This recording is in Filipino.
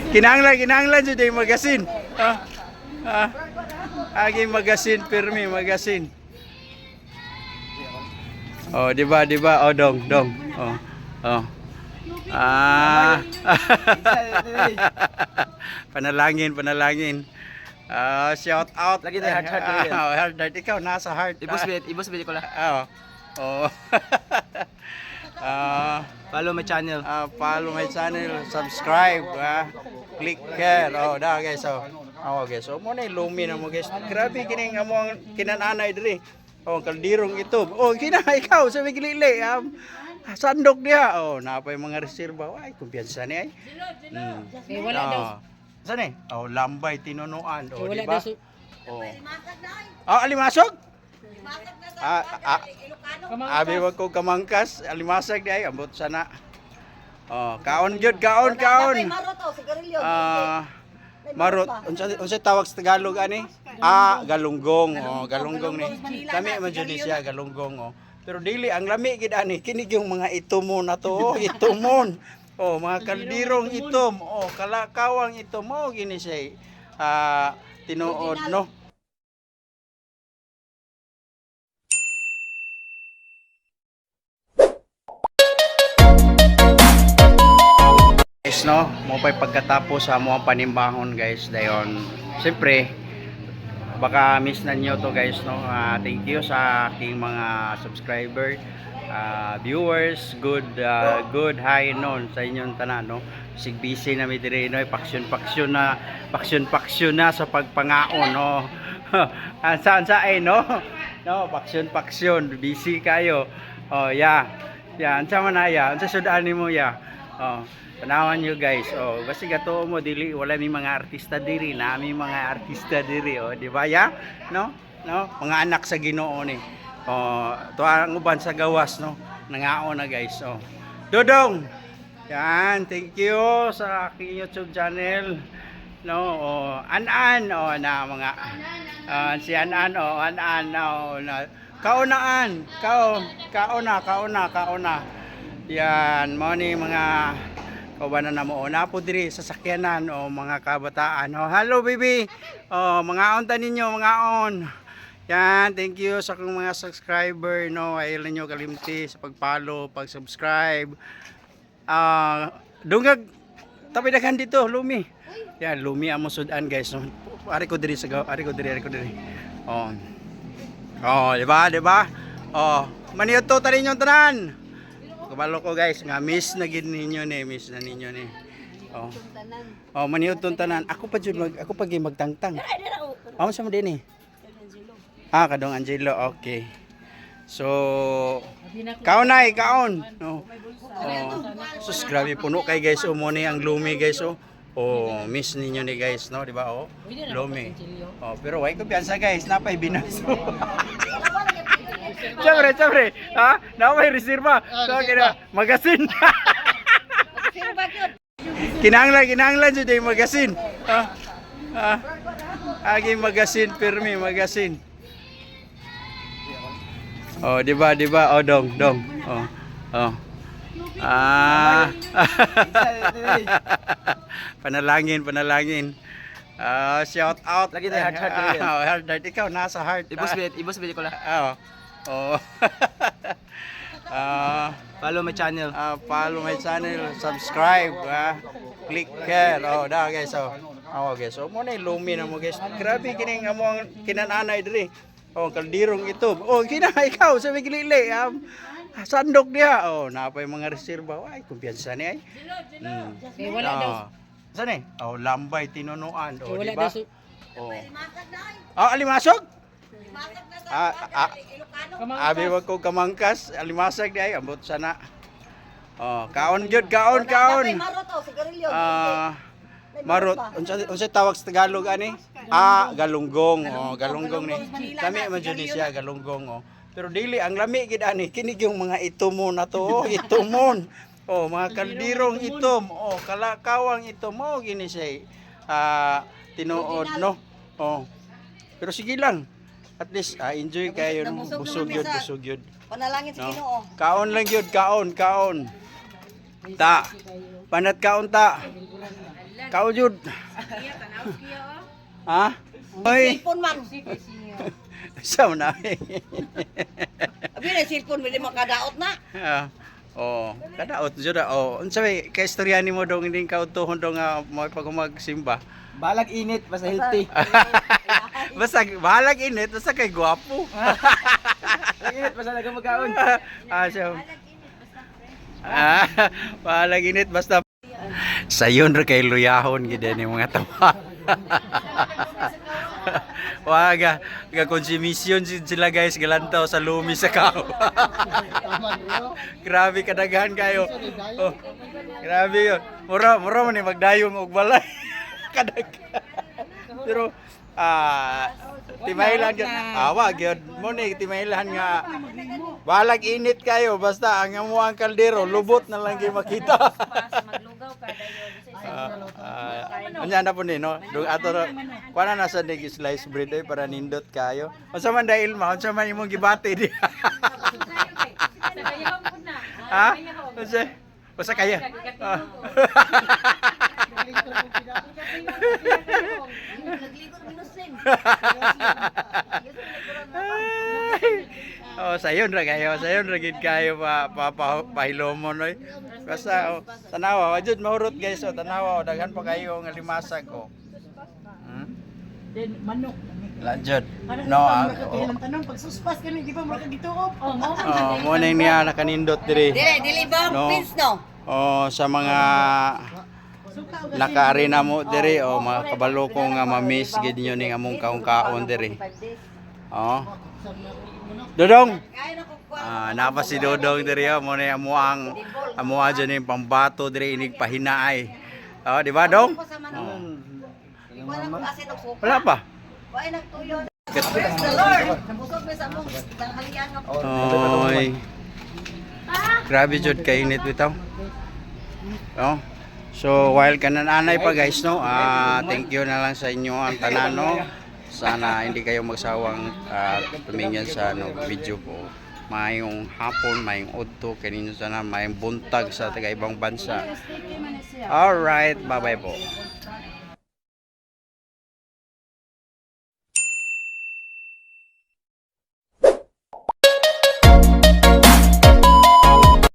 Kinahanglan jud ay magasin. Agi magasin pirmi magasin. Oh, di ba? Oh, dong. Oh. Oh. Panalangin. Shout out. Lagi na heart. Heart. Ikaw nasa heart. Ibos ko lang. Oh. Follow my channel. Follow my channel, subscribe, click here. Oh, da guys. Guys. So mo na lumi na mo guys. Grabe kining among kinananay diri. Oh, kaldirong ito. Oh, ikaw sa bigilili. Sandok dia. Oh, napay mga reserba. Ay, kumpiyansa ni ay. Wala daw. Saan eh? Oh, lambay tinunuan. Oh, Wala di ba? daw. Oh, alimasog? Abi wag ko kamangkas, alimasag di ay ambot sana. Oh, kaon jud, kaon. Marot, unsa tawag sa Tagalog ani? Galunggong. Oh, galunggong ni. Kami man jud siya galunggong oh. Pero dili ang lami gid ani kinig yung mga itomon na to, itomon. Oh, mga kaldirong itom, oh, kalakawang itom mo gini siya. Tinuod no. Guys, no, mo pa'y pagkatapos sa mga panimbahon guys, dayon. Siyempre, baka miss na nyo to guys, no. Thank you sa aking mga subscriber, viewers, good hi noon sa inyong tanan, no. Sigbisi na mi dire no, paksyon na sa pagpangaon, no. Saan no? No, paksyon, busy kayo. Oh, yeah. Ansa man aya, ansa sudan nimo ya. Oh. Tanawan nyo guys, oh, basta gato mo dili wala mi mga artista diri, nami mga artista diri, oh, di ba ya? No? Mga anak sa Ginoo ni. Oh, to ang uban sa gawas, no. Nangaon na guys, oh. Dodong. Yan, thank you sa aking YouTube channel. No, oh, An-an, oh, na mga si An-an, oh, An-an, oh, na kaunaan, kauna. Yan, mo ni mga kawanan na mo na po diri sa sakyanan o mga kabataan. Oh, hello baby. Oh, mga on ta ninyo, mga on. Yan, thank you sa akong mga subscriber, no. Ay ninyo kalimti sa pag-follow, pag-subscribe. Dungag tabi daghan dito, lumi. Yan, lumi amo sudan guys, no. Ari ko diri. Oh. Oh, di ba? Oh, maniud to ta ninyo tanan. Kabalo ko guys, nga miss na ninyo ni. Oh, maniud tong tanan. Ako pa magtangtang. Amo sa mo din eh. Kadong Angelo, okay. So, kaon. No. Sus, grabe puno kay guys, mo ni ang lumi guys, oh. Oh, miss ninyo ni guys, no, di ba? Oh, lumi. Oh, pero why ko piyansa guys, napay binaso. Siyempre, napay reserva. So, magasin. Kinahanglan jud ay magasin. Agi magasin pirmi magasin. Oh, di ba? Oh, dong. Oh. Panalangin. Shout out. Lagi na heart. Heart. Ikaw nasa heart. Ibos ko lang. Oh. Follow my channel. Follow my channel, subscribe, click here. Oh, da guys. Guys. So mo na lumi na mo guys. Grabe kining among kinananay diri. Oh, kaldirong ito. Oh, ikaw sa bigilili. Sandok dia. Oh, napay mga reserba. Ay, kumpiyansa ni ay. Wala daw. Saan eh? Oh, lambay tinunuan. Oh, Wala di ba? daw. Oh, alimasog? Abi wag ko kamangkas, alimasag di ay ambot sana. Oh, kaon. Marot, unsa tawag sa Tagalog ani? Galunggong. Oh, galunggong ni. Kami man jud siya galunggong, oh. Pero dili ang lami gid ani kinig yung mga itomon na to, oh, itomon. Oh, mga kaldirong itom, oh, kalakawang itom mo gini siya. Tinuod no. Oh. Pero sige lang. At least enjoy kayo, no? Busog yun. Panalangin sa Ginoo. Kaon lang yun, kaon. Ta. Panat ka unta. Kaujud. Ha? Oy, Cellphone man. sa na. Abi na cellphone mo di makadaot na. Oh, kadaot jud. Oh, unsa may kaistorya nimo dong hindi ka utuhon dong nga mo pag magsimba. Balag init, basta healthy. Basta bahalag init, basta kay gwapo. Balag init, basta nagamagaon. So. Bahalag init basta sayon ra kay luyahon gid ni mga tawa. Waga, ga konsumisyon sila guys galantaw sa lumi sa kao. Grabe kadaghan kayo. Oh, grabe yun. Mura mo ni magdayong og balay. Kadaghan. Pero timailan gyud. Wa gyud mo ni timailan nga balag init kayo basta ang amuang kaldero lubot na lang gyud makita. Anya na po ni no. Dug ato kuana na sa nig slice bread ay para nindot kayo. Unsa man dahil ma, unsa man imong gibati di. Ha? Unsa kaya? Oh, sayon ra gid kayo pahilomon oy. Basta tanawa, wajud mahurot guys, tanawa daghan pa kayo nga limasag oh. Then manok. Lanjut. No, Tanong pag suspas kani di ba makagituop? mo na niya nakanindot diri. Dili ba No. pins no. Oh, sa mga naka-arena mo diri o mga kabalo ko nga ma-miss gid niyo ning among kaon diri. Oh. Dodong. Napa si Dodong diri mo na amo dyan yung pambato diri inig pahinaay. Oh, di ba Dong? Wala pa. Wala nagtuyo. Praise the Lord. Busog na sa among tanghalian nga. Oy. Grabe jud kay init bitaw. Oh. So while kanananay pa guys no, thank you na lang sa inyo ang tanan no. Sana hindi kayo magsawang tumingin sa video ko. Mayong hapon, mayong udto kaninyo sana mayong buntag sa taga ibang bansa. All right, bye-bye po.